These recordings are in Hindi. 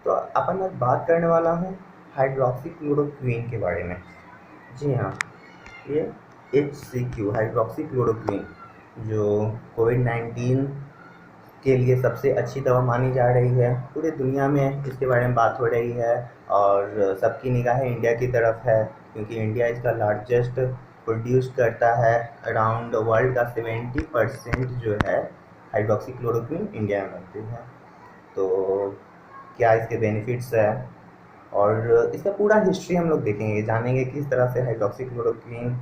तो अपन आज बात करने वाला हूँ हाइड्रोक्सी क्लोरोक्वीन के बारे में। जी हाँ, ये HCQ हाइड्रोक्सी क्लोरोक्वीन जो कोविड-19 के लिए सबसे अच्छी दवा मानी जा रही है। पूरी दुनिया में इसके बारे में बात हो रही है और सबकी निगाहें इंडिया की तरफ है, क्योंकि इंडिया इसका लार्जेस्ट प्रोड्यूस करता है। अराउंड वर्ल्ड का 70% जो है हाइड्रोक्सी क्लोरोक्वीन इंडिया में बनती है। तो क्या इसके बेनिफिट्स है और इसका पूरा हिस्ट्री हम लोग देखेंगे, जानेंगे किस तरह से हाइड्रोक्सीक्लोरोक्वीन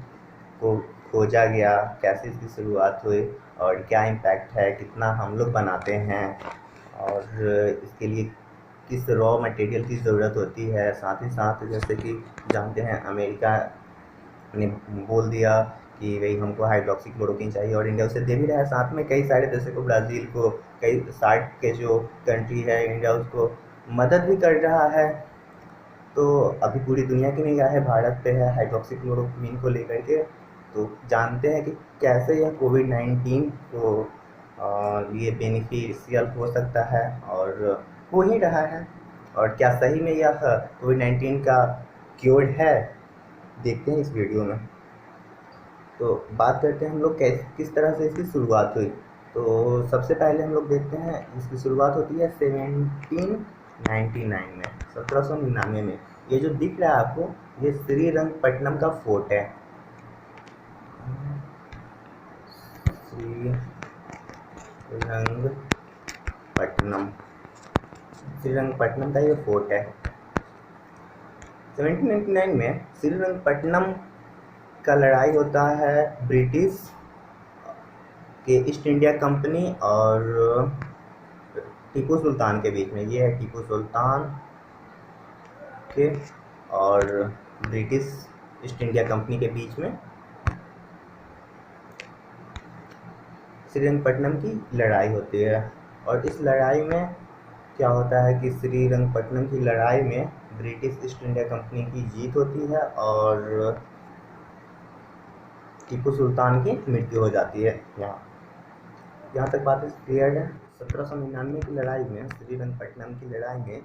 को खोजा गया, कैसे इसकी शुरुआत हुई और क्या इम्पैक्ट है, कितना हम लोग बनाते हैं और इसके लिए किस रॉ मटेरियल की ज़रूरत होती है। साथ ही साथ जैसे कि जानते हैं अमेरिका ने बोल दिया कि भाई हमको हाइड्रोक्सीक्लोरोक्वीन चाहिए और इंडिया उसे दे भी रहा है। साथ में कई सारे देशों को, ब्राज़ील को, कई 60 के जो कंट्री है, इंडिया उसको मदद भी कर रहा है। तो अभी पूरी दुनिया की निगाहें भारत पे है हाइड्रोक्सीक्लोरोक्वीन को लेकर के। तो जानते हैं कि कैसे यह कोविड-19 को लिए बेनिफिशियल हो सकता है और हो ही रहा है, और क्या सही में यह कोविड-19 का क्योर है, देखते हैं इस वीडियो में। तो बात करते हैं हम लोग किस तरह से इसकी शुरुआत हुई। तो सबसे पहले हम लोग देखते हैं इसकी शुरुआत होती है 1799 में, 1799 में। ये जो दिख रहा है आपको, ये श्रीरंगपट्टनम का फोर्ट है। श्रीरंगपट्टनम, श्रीरंगपट्टनम का ये फोर्ट है। 1799 में श्रीरंगपट्टनम का लड़ाई होता है ब्रिटिश के ईस्ट इंडिया कंपनी और टीपू सुल्तान के बीच में। ये है टीपू सुल्तान के और ब्रिटिश ईस्ट इंडिया कंपनी के बीच में श्रीरंगपट्टनम की लड़ाई होती है। और इस लड़ाई में क्या होता है कि श्रीरंगपट्टनम की लड़ाई में ब्रिटिश ईस्ट इंडिया कंपनी की जीत होती है और टीपू सुल्तान की मृत्यु हो जाती है। यहाँ तक बात क्लियर है। 1799 की लड़ाई में, श्रीरंगपट्टनम की लड़ाई में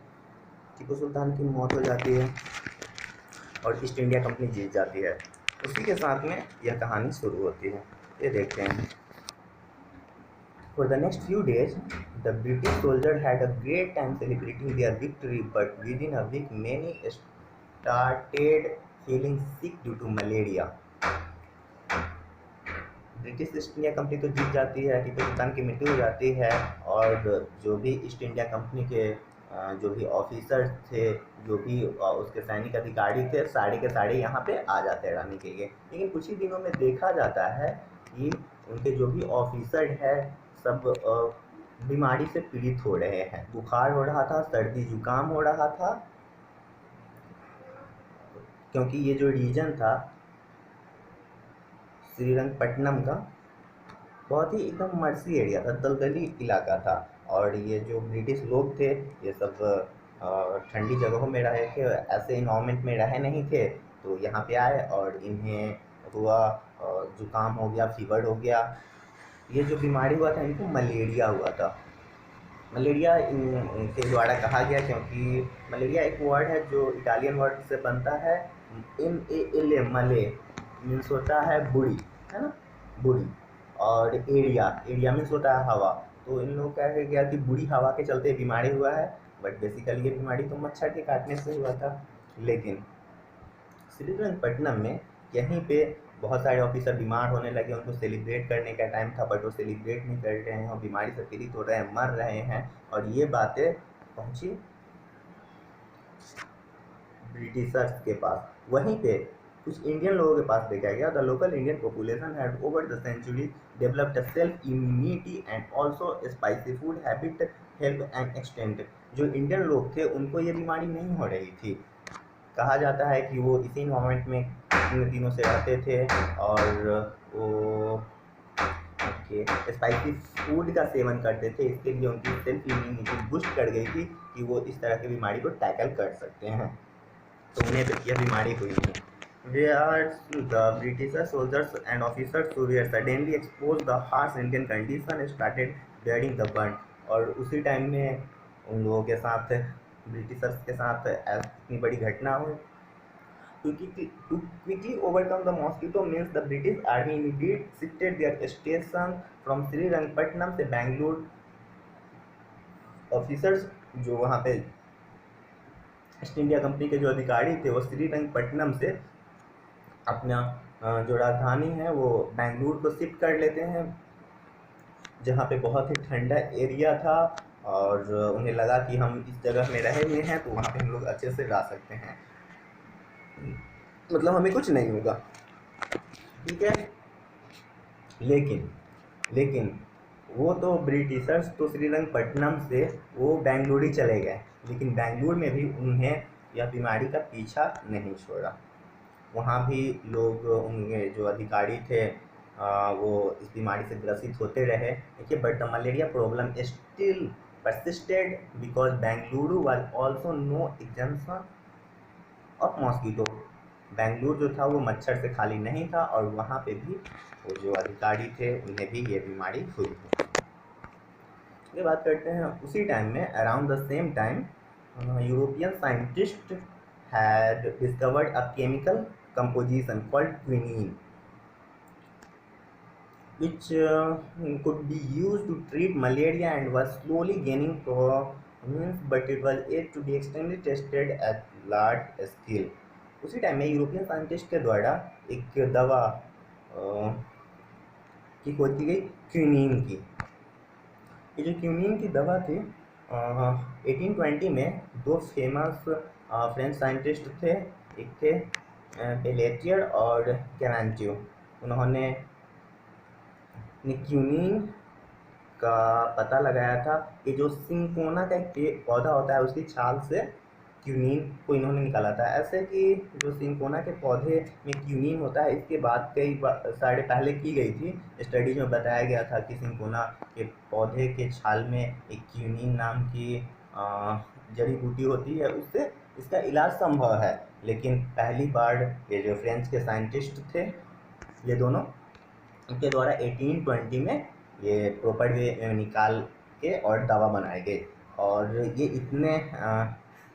टीपू सुल्तान की मौत हो जाती है और ईस्ट इंडिया कंपनी जीत जाती है। उसी के साथ में यह कहानी शुरू होती है। ये देखते हैं। For the next few days, the British soldiers had a great time celebrating their victory, but within a week, many started feeling sick due to malaria. British east India company तो जीत जाती है, टीपू सुल्तान की मृत्यु हो जाती है और जो भी ईस्ट इंडिया कंपनी के जो भी ऑफिसर्स थे, जो भी उसके सैनिक अधिकारी थे, सारे के सारे यहाँ पे आ जाते हैं रहने के लिए। लेकिन कुछ ही दिनों में देखा जाता है कि उनके जो भी ऑफिसर है सब बीमारी से पीड़ित हो रहे हैं। बुखार हो रहा था, सर्दी जुकाम हो रहा था, क्योंकि ये जो रीजन था श्रीरंगपट्टनम का बहुत ही एकदम मर्सी एरिया था, दलदली इलाका था। और ये जो ब्रिटिश लोग थे ये सब ठंडी जगहों में रहे थे, ऐसे इन्वायरमेंट में रहे नहीं थे। तो यहाँ पे आए और इन्हें हुआ जुकाम हो गया, फीवर हो गया। ये जो बीमारी हुआ था इनको मलेरिया हुआ था। मलेरिया इनके द्वारा कहा गया क्योंकि मलेरिया एक वर्ड है जो इटालियन वर्ड से बनता है, MALA, मले मीन्स होता है बुड़ी, है ना, बुड़ी। और एरिया मीन्स होता है हवा। तो इन लोगों का कहा गया कि बुरी हवा के चलते बीमारी हुआ है, बट बेसिकली ये बीमारी तो मच्छर के काटने से हुआ था। लेकिन श्रीरंगपट्टनम में यहीं पे बहुत सारे ऑफिसर बीमार होने लगे, उनको सेलिब्रेट करने का टाइम था, बट वो सेलिब्रेट नहीं कर रहे हैं और बीमारी से पीड़ित हो रहे हैं, मर रहे हैं। और ये बातें पहुंची ब्रिटिशर्स के पास। वहीं पे कुछ इंडियन लोगों के पास देखा गया। The local Indian population had over the century developed self immunity and also spicy food habit help and extend. जो इंडियन लोग थे उनको ये बीमारी नहीं हो रही थी। कहा जाता है कि वो इसी इन्वायरमेंट में इतने दिनों से रहते थे और वो स्पाइसी फूड का सेवन करते थे। इसके लिए उनकी सेल्फ इम्यूनिटी बूस्ट कर गई थी कि वो इस तरह की बीमारी को टैकल कर सकते हैं। तो उन्हें यह बीमारी हुई नहीं। Where the British soldiers and officers who were suddenly exposed the harsh Indian condition started bearing the burn। और उसी टाइम में उन लोगों के साथ ब्रिटिशर्स के साथ इतनी बड़ी घटना हुई। To quickly overcome the mosquito means the British Army immediately shifted their station from Srirangpatnam से बैंगलोर। ऑफिसर्स जो वहाँ पे ईस्ट इंडिया कंपनी के जो अधिकारी थे वो श्रीरंगपट्टनम से अपना जो राजधानी है वो बैंगलोर को शिफ्ट कर लेते हैं, जहाँ पे बहुत ही ठंडा एरिया था और उन्हें लगा कि हम इस जगह में रहे हुए हैं तो वहाँ पे हम लोग अच्छे से रह सकते हैं, मतलब हमें कुछ नहीं होगा, ठीक है। लेकिन वो तो ब्रिटिशर्स तो श्रीरंगपट्टनम से वो बेंगलुरु ही चले गए, लेकिन बेंगलुरु में भी उन्हें यह बीमारी का पीछा नहीं छोड़ा। वहाँ भी लोग, उनके जो अधिकारी थे वो इस बीमारी से ग्रसित होते रहे, देखिए। But the malaria problem still persisted because Bengaluru was also no exemption of mosquito। Bengaluru जो था वो मच्छर से खाली नहीं था और वहाँ पे भी वो जो अधिकारी थे उन्हें भी ये बीमारी हुई। ये बात करते हैं उसी टाइम में, around the same time European scientist had discovered a chemical composition called quinine which could be used to treat malaria and was slowly gaining prominence, but it was yet to be extensively tested at large scale। उसी टाइम में यूरोपियन साइंटिस्ट के द्वारा एक दवा की खोज की गई, क्विनीन की। ये जो क्विनीन की दवा थी 1820 में दो फेमस फ्रेंच साइंटिस्ट थे, एक थे पेलेटियर और कैवेंट्यू। उन्होंने क्विनीन का पता लगाया था कि जो सिंकोना का एक पौधा होता है उसकी छाल से क्विनीन को इन्होंने निकाला था। ऐसे कि जो सिंकोना के पौधे में क्विनीन होता है, इसके बाद कई सारे पहले की गई थी स्टडीज में बताया गया था कि सिंकोना के पौधे के छाल में एक क्विनीन नाम की जड़ी बूटी होती है, उससे इसका इलाज संभव है। लेकिन पहली बार ये जो फ्रेंच के साइंटिस्ट थे ये दोनों, उनके द्वारा 1820 में ये प्रॉपर वे में निकाल के और दवा बनाए गए, और ये इतने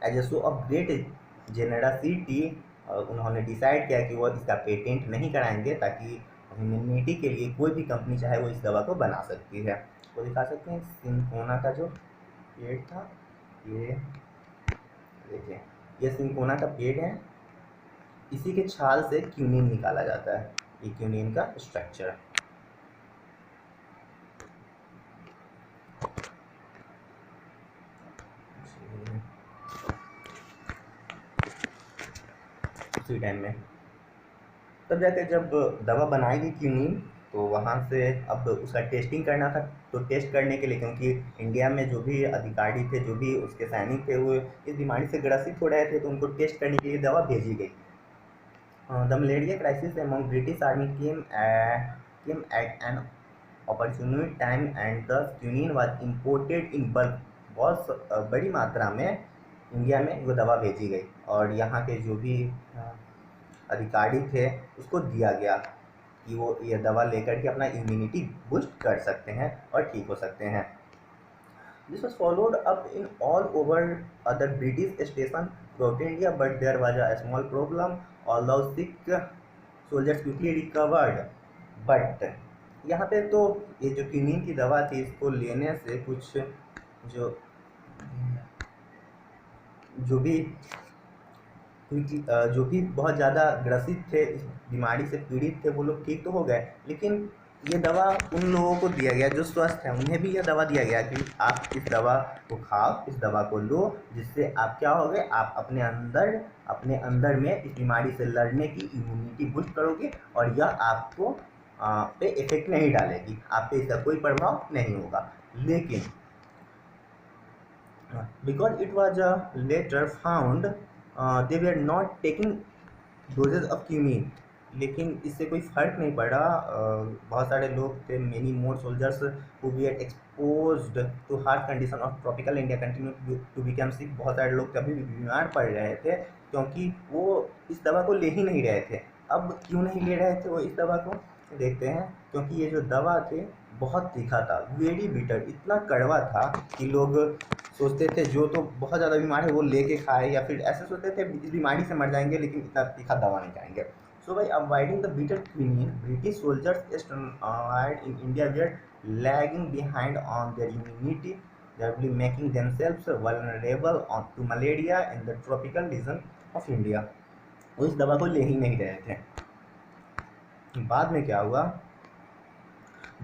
as a show of great generosity उन्होंने डिसाइड किया कि वो इसका पेटेंट नहीं कराएंगे, ताकि ह्यूमैनिटी के लिए कोई भी कंपनी चाहे वो इस दवा को बना सकती है। तो दिखा सकते हैं सिंकोना का जो पेड़ था, ये देखिए, ये सिंकोना का पेड़ है, इसी के छाल से क्विनीन निकाला जाता है, ये क्विनीन का स्ट्रक्चर है। उसी टाइम में तब जाके जब दवा बनाई गई क्विनीन, तो वहाँ से अब उसका टेस्टिंग करना था। तो टेस्ट करने के लिए, क्योंकि इंडिया में जो भी अधिकारी थे, जो भी उसके सैनिक थे, वो इस बीमारी से ग्रसित हो रहे थे, तो उनको टेस्ट करने के लिए दवा भेजी गई। The malaria crisis among British army came at an opportunity time and the quinine was imported in bulk. बहुत बड़ी मात्रा में इंडिया में वो दवा भेजी गई और यहाँ के जो भी अधिकारी थे उसको दिया गया कि वो ये दवा लेकर के अपना इम्यूनिटी बूस्ट कर सकते हैं और ठीक हो सकते हैं। This was followed up in all over other British stations throughout India, but there was a small problem. Although sick soldiers quickly recovered, but यहाँ पे तो ये जो क्विनीन की दवा थी, इसको लेने से कुछ जो भी बहुत ज़्यादा ग्रसित थे, इस बीमारी से पीड़ित थे, वो लोग ठीक तो हो गए, लेकिन ये दवा उन लोगों को दिया गया जो स्वस्थ हैं, उन्हें भी यह दवा दिया गया कि आप इस दवा को खाओ, इस दवा को लो, जिससे आप क्या होगे, आप अपने अंदर में इस बीमारी से लड़ने की इम्यूनिटी बूस्ट करोगे और यह आपको पे इफेक्ट नहीं डालेगी, आप पे इसका कोई प्रभाव नहीं होगा। लेकिन because it was later found they were not taking doses of quinine, लेकिन इससे कोई फ़र्क नहीं पड़ा। बहुत सारे लोग थे, many more soldiers who were exposed to hard condition of tropical India continue to become sick. बहुत सारे लोग कभी भी बीमार पड़ रहे थे क्योंकि वो इस दवा को ले ही नहीं रहे थे। अब क्यों नहीं ले रहे थे वो इस दवा को, देखते हैं। क्योंकि ये जो दवा थे बहुत तीखा था, वेरी बिटर, इतना कड़वा था कि लोग सोचते थे जो तो बहुत ज़्यादा बीमार है वो लेके खाए, या फिर ऐसे सोचते थे इस बीमारी से मर जाएंगे लेकिन इतना तीखा दवा नहीं खाएंगे। So by avoiding the bitter quinine, British soldiers stand in India were lagging behind on their immunity, thereby making themselves vulnerable to malaria in the tropical region of India। वो इस दवा को ले ही नहीं रहे थे। बाद में क्या हुआ,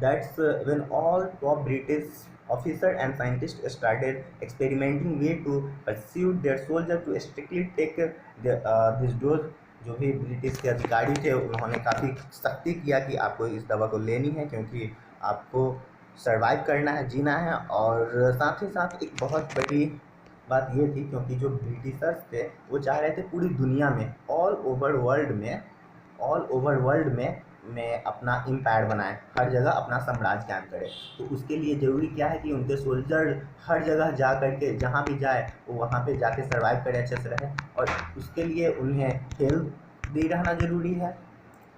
that's when all top British officers and scientists started experimenting way to pursue their soldiers to strictly take this dose। जो भी ब्रिटिश के अधिकारी थे उन्होंने काफ़ी सख्ती किया कि आपको इस दवा को लेनी है, क्योंकि आपको सर्वाइव करना है, जीना है। और साथ ही साथ एक बहुत बड़ी बात ये थी, क्योंकि जो ब्रिटिशर्स थे वो चाह रहे थे पूरी दुनिया में, ऑल ओवर वर्ल्ड में अपना एम्पायर बनाए, हर जगह अपना साम्राज्य कायम करे। तो उसके लिए ज़रूरी क्या है कि उनके सोल्जर हर जगह जा कर के जहाँ भी जाए वो वहाँ पे जाके सर्वाइव करे, अच्छे से रहे, और उसके लिए उन्हें हेल्थ रहना ज़रूरी है।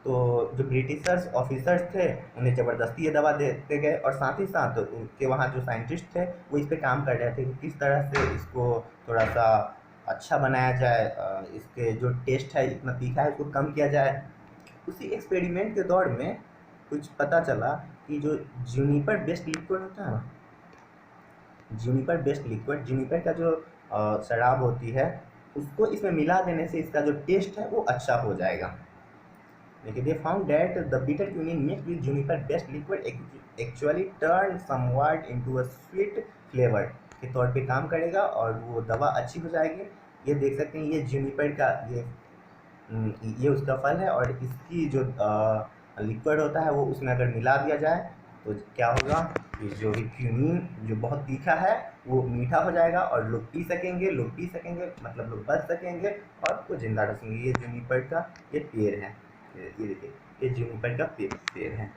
तो जो ब्रिटिशर्स ऑफिसर्स थे उन्हें ज़बरदस्ती ये दवा देते गए, और साथ ही साथ उनके वहाँ जो साइंटिस्ट थे वो इस पर काम कर रहे थे कि किस तरह से इसको थोड़ा सा अच्छा बनाया जाए, इसके जो टेस्ट है इतना तीखा है उसको कम किया जाए। उसी एक्सपेरिमेंट के दौर में कुछ पता चला कि जो जूनिपर बेस्ड लिक्विड होता है ना, जूनिपर का जो शराब होती है उसको इसमें मिला देने से इसका जो टेस्ट है वो अच्छा हो जाएगा। लेकिन they found that the bitter quinine mixed with juniper based liquid actually turned somewhat into a sweet flavor के तौर पे काम करेगा और वो दवा अच्छी हो जाएगी। ये देख सकते हैं, ये जूनिपर का ये उसका फल है, और इसकी जो लिक्विड होता है वो उसमें अगर मिला दिया जाए तो क्या होगा कि जो भी क्यूनिन जो बहुत तीखा है वो मीठा हो जाएगा, और लोग पी सकेंगे मतलब लोग बच सकेंगे और वो जिंदा रह सकेंगे। ये जूनिपर का ये पेड़ है, ये देखिए, ये जूनिपर का पेड़ है,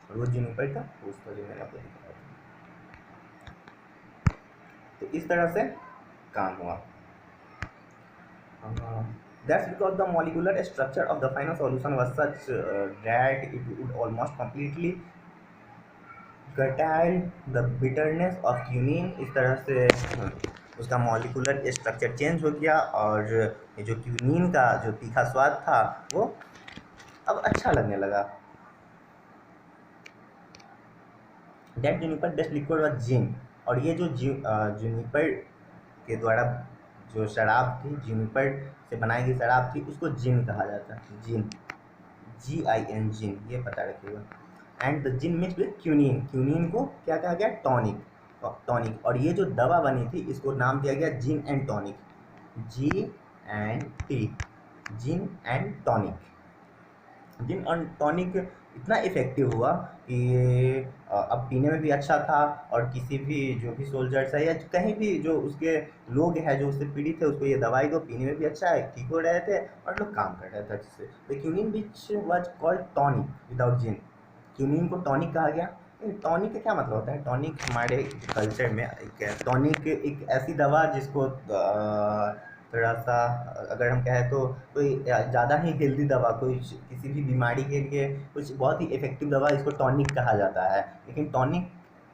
और वो जूनिपर का उसका जो मैंने आपको दिखाया था। तो इस तरह से काम हुआ। That's because the molecular structure of the final solution was such that it would almost completely curtail the bitterness of quinine। इस तरह से उसका मॉलिकुलर स्ट्रक्चर चेंज हो गया, और ये जो क्यूनिन का जो तीखा स्वाद था वो अब अच्छा लगने लगा। That juniper based liquid was gin, और ये जो जूनिपर के द्वारा जो शराब थी, जूनिपर से बनाई गई शराब थी, उसको जिन कहा जाता है, जिन, GIN, जिन, ये पता रखिएगा। And the gin mix with quinine, quinine को क्या कहा गया, टॉनिक, और ये जो दवा बनी थी इसको नाम दिया गया gin and tonic, GNT, gin and tonic. Gin and tonic इतना इफेक्टिव हुआ कि अब पीने में भी अच्छा था, और किसी भी जो भी सोल्जर्स है या कहीं भी जो उसके लोग हैं जो उससे पीड़ित थे उसको ये दवाई दो, पीने में भी अच्छा है, ठीक हो रहे थे और लोग काम कर रहे थे अच्छे से। तो quinine which was called tonic without gin, quinine को टॉनिक कहा गया। टॉनिक का क्या मतलब होता है? टॉनिक हमारे कल्चर में टॉनिक एक ऐसी दवा जिसको थोड़ा सा अगर हम कहें तो कोई ज़्यादा ही हेल्दी दवा, कोई किसी भी बीमारी के लिए कुछ बहुत ही इफ़ेक्टिव दवा, इसको टॉनिक कहा जाता है। लेकिन टॉनिक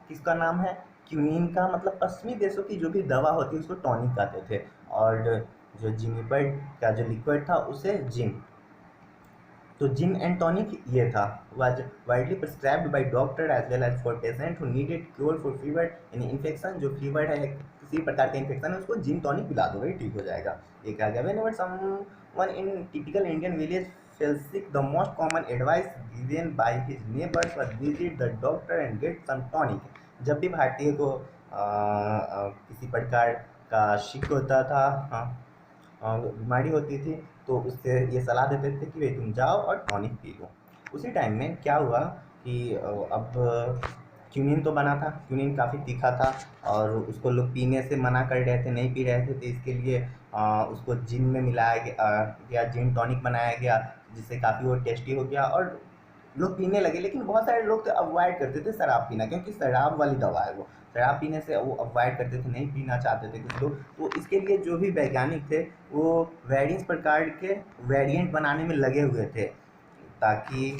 किसका नाम है? क्यूनिन का। मतलब पश्चिमी देशों की जो भी दवा होती है उसको टॉनिक कहते थे, और जो जिनिपर का जो लिक्विड था उसे जिन। तो जिन एंड टॉनिक ये था, was widely prescribed by doctor as well as for patient who needed cure for fever. यानी इन्फेक्शन, जो फीवर है किसी प्रकार का इन्फेक्शन है उसको जिन टॉनिक पिला दो भाई, ठीक हो जाएगा। ये कहा गया। Whenever someone in typical Indian village fell sick, the most common advice given by his neighbors was visit the doctor and get some tonic। जब भी भारतीय को किसी प्रकार का शिक होता था, बीमारी होती थी, तो उससे ये सलाह देते थे कि भाई तुम जाओ और टॉनिक पी लो। उसी टाइम में क्या हुआ कि अब क्यूनिन तो बना था, क्यूनिन काफ़ी तीखा था और उसको लोग पीने से मना कर रहे थे, नहीं पी रहे थे। तो इसके लिए उसको जिन में मिलाया गया, जिन टॉनिक बनाया गया, जिससे काफ़ी वो टेस्टी हो गया और लोग पीने लगे। लेकिन बहुत सारे लोग तो अवॉइड करते थे शराब पीना, क्योंकि शराब वाली दवा है वो, शराब पीने से वो अवॉइड करते थे, नहीं पीना चाहते थे कुछ लोग। तो इसके लिए जो भी वैज्ञानिक थे वो वेरियस प्रकार के वेरिएंट बनाने में लगे हुए थे, ताकि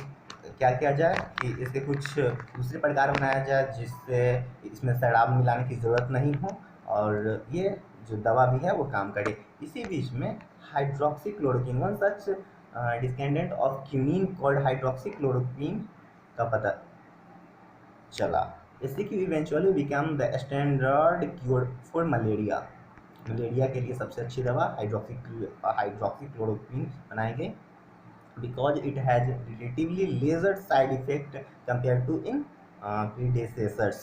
क्या किया जाए कि इसके कुछ दूसरे प्रकार बनाया जाए जिससे इसमें शराब मिलाने की ज़रूरत नहीं हो और ये जो दवा भी है वो काम करे। इसी बीच में hydroxychloroquine, one such descendant of quinine called hydroxychloroquine का पता चला। ACQ eventually become the standard cure for malaria. Malaria के लिए सबसे अच्छी दवा हाइड्रोक्सी क्लोरोक्वीन बनाई गई because it has relatively lesser side effect compared to in predecessors।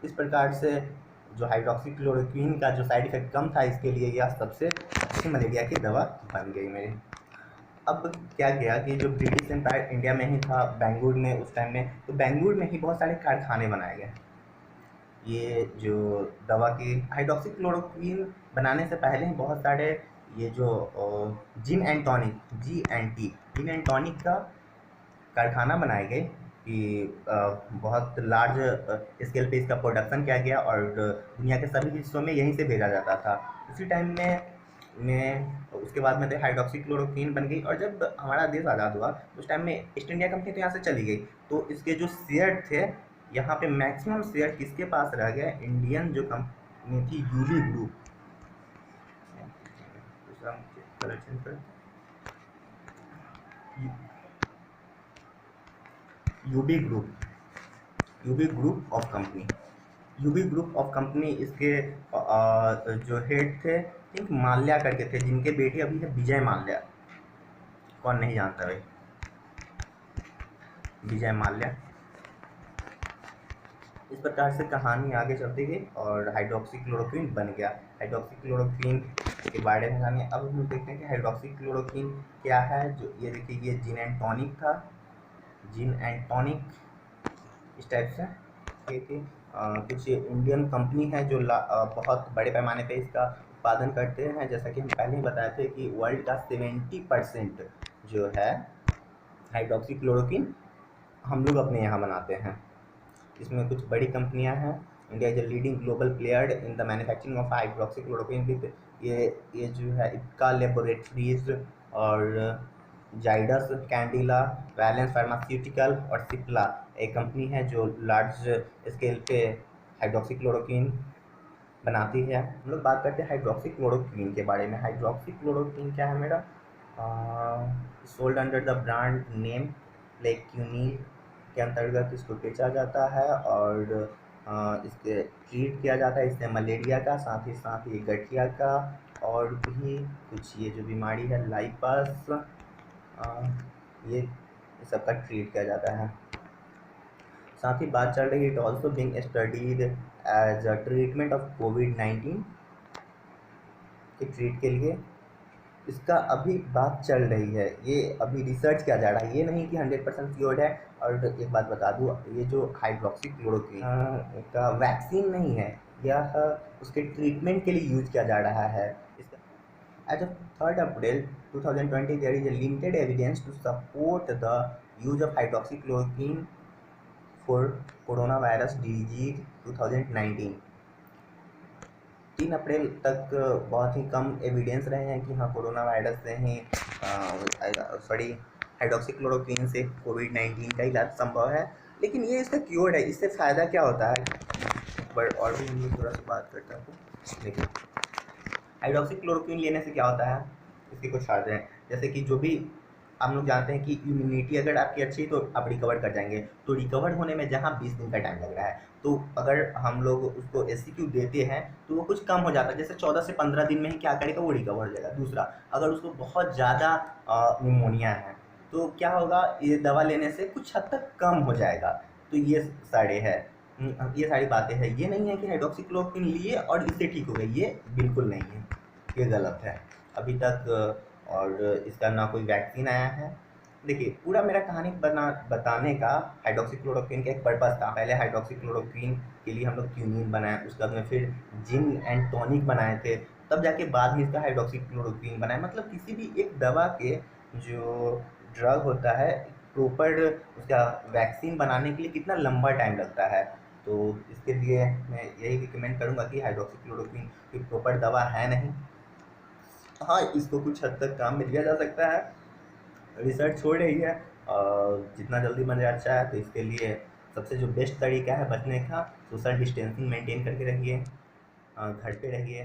इस प्रकार से जो हाइड्रोक्सीक्लोरोक्वीन का जो साइड इफेक्ट कम था, इसके लिए यह सबसे अच्छी मलेरिया की दवा बन गई मेरी। अब क्या किया कि जो ब्रिटिश एम्पायर इंडिया में ही था, बेंगलुरु में उस टाइम में, तो बेंगलुरु में ही बहुत सारे कारखाने बनाए गए। ये जो दवा की हाइड्रोक्सीक्लोरोक्वीन बनाने से पहले ही बहुत सारे ये जो gin and tonic gin and tonic का कारखाना बनाए गए कि बहुत लार्ज स्केल पे इसका प्रोडक्शन किया गया और दुनिया के सभी हिस्सों में यहीं से भेजा जाता था। उसी टाइम में उसके बाद में हाइड्रोक्सीक्लोरोक्वीन बन गई और जब हमारा देश आज़ाद हुआ उस टाइम में ईस्ट इंडिया कंपनी तो यहाँ से चली गई, तो इसके जो शेयर थे यहाँ पे मैक्सिमम शेयर किसके पास रह गया? इंडियन जो कंपनी थी UB group. UB group of company, UB group of company, इसके जो हेड थे थिंक माल्या करके थे, जिनके बेटे अभी है विजय माल्या। कौन नहीं जानता भाई विजय माल्या। इस प्रकार से कहानी आगे चलती गई और हाइड्रोक्सीक्लोरोक्वीन बन गया। हाइड्रोक्सीक्लोरोक्वीन के बारे में जानिए। अब हम देखते हैं कि हाइड्रोक्सीक्लोरोक्वीन क्या है। जो ये देखिए, ये जिन एंड टॉनिक था, जिन एंड टॉनिक इस टाइप से। ठीक है, कुछ इंडियन कंपनी है जो बहुत बड़े पैमाने पे इसका उत्पादन करते हैं। जैसा कि हम पहले ही बताए थे कि वर्ल्ड का 70% जो है हाइड्रोक्सीक्लोरोक्वीन हम लोग अपने यहाँ बनाते हैं। इसमें कुछ बड़ी कंपनियां हैं। India is a leading global player in the manufacturing of hydroxychloroquine with ये जो है इप्का लेबोरेटरीज और जाइडस कैंडिला, वैलेंस फार्मास्यूटिकल और सिप्ला एक कंपनी है जो लार्ज स्केल पे हाइड्रोक्सीक्लोरोक्वीन बनाती है। हम लोग बात करते हैं हाइड्रोक्सीक्लोरोक्वीन के बारे में। हाइड्रोक्सीक्लोरोक्वीन क्या है मेरा? Sold under the brand name Plaquenil के अंतर्गत इसको बेचा जाता है और इसके ट्रीट किया जाता है इससे मलेरिया का, साथ ही साथ ये गठिया का और भी कुछ ये जो बीमारी है लाइपस, ये सबका ट्रीट किया जाता है। साथ ही बात चल रही है it also being studied as a treatment of कोविड-19 के ट्रीट के लिए इसका अभी बात चल रही है। ये अभी रिसर्च किया जा रहा है, ये नहीं कि 100% क्योर्ड है। और एक बात बता दूँ, ये जो हाइड्रोक्सीक्लोरोक्वीन का वैक्सीन नहीं है, यह उसके ट्रीटमेंट के लिए यूज किया जा रहा है। As of 3 April 2020 there is a limited evidence to support the use of hydroxychloroquine for corona virus disease 2019। 3 अप्रैल तक बहुत ही कम एविडेंस रहे हैं कि हाँ कोरोना वायरस से ही हाइड्रोक्सीक्लोरोक्वीन से कोविड-19 का इलाज संभव है। लेकिन ये इसका क्योर है, इससे फ़ायदा क्या होता है? बट और भी हम थोड़ा सा बात करता हूँ। देखिए, हाइड्रोक्सीक्लोरोक्वीन लेने से क्या होता है, इसके कुछ फायदे हैं। जैसे कि जो भी हम लोग जानते हैं कि इम्यूनिटी अगर आपकी अच्छी है तो आप रिकवर कर जाएंगे। तो रिकवर होने में जहाँ 20 दिन का टाइम लग रहा है, तो अगर हम लोग उसको ACQ देते हैं तो वो कुछ कम हो जाता है। जैसे 14 से 15 दिन में ही क्या करेगा, वो रिकवर हो जाएगा। दूसरा, अगर उसको बहुत ज़्यादा निमोनिया है तो क्या होगा, ये दवा लेने से कुछ हद तक कम हो जाएगा। तो ये सारी बातें हैं। ये नहीं है कि हाइड्रोक्सीक्लोरोक्वीन लिए और इससे ठीक हो गई, ये बिल्कुल नहीं है, ये गलत है अभी तक। और इसका ना कोई वैक्सीन आया है। देखिए, पूरा मेरा कहानी बताने का हाइड्रोक्सीक्लोरोक्वीन का एक पर्पस था। पहले हाइड्रोक्सीक्लोरोक्वीन के लिए हम लोग क्यूनिन बनाए, उसके बाद में फिर जिन एंड टॉनिक बनाए थे, तब जाके बाद में इसका हाइड्रोक्सीक्लोरोक्वीन बनाए। मतलब किसी भी एक दवा के जो ड्रग होता है, प्रॉपर उसका वैक्सीन बनाने के लिए कितना लंबा टाइम लगता है। तो इसके लिए मैं यही रिकमेंड करूँगा कि हाइड्रोक्सीक्लोरोक्वीन कोई प्रॉपर दवा है नहीं। हाँ, इसको कुछ हद तक काम में लिया जा सकता है, रिसर्च हो रही है जितना जल्दी बन जाए अच्छा है। तो इसके लिए सबसे जो बेस्ट तरीका है बचने का, सोशल डिस्टेंसिंग मेंटेन करके रहिए, घर पे रहिए,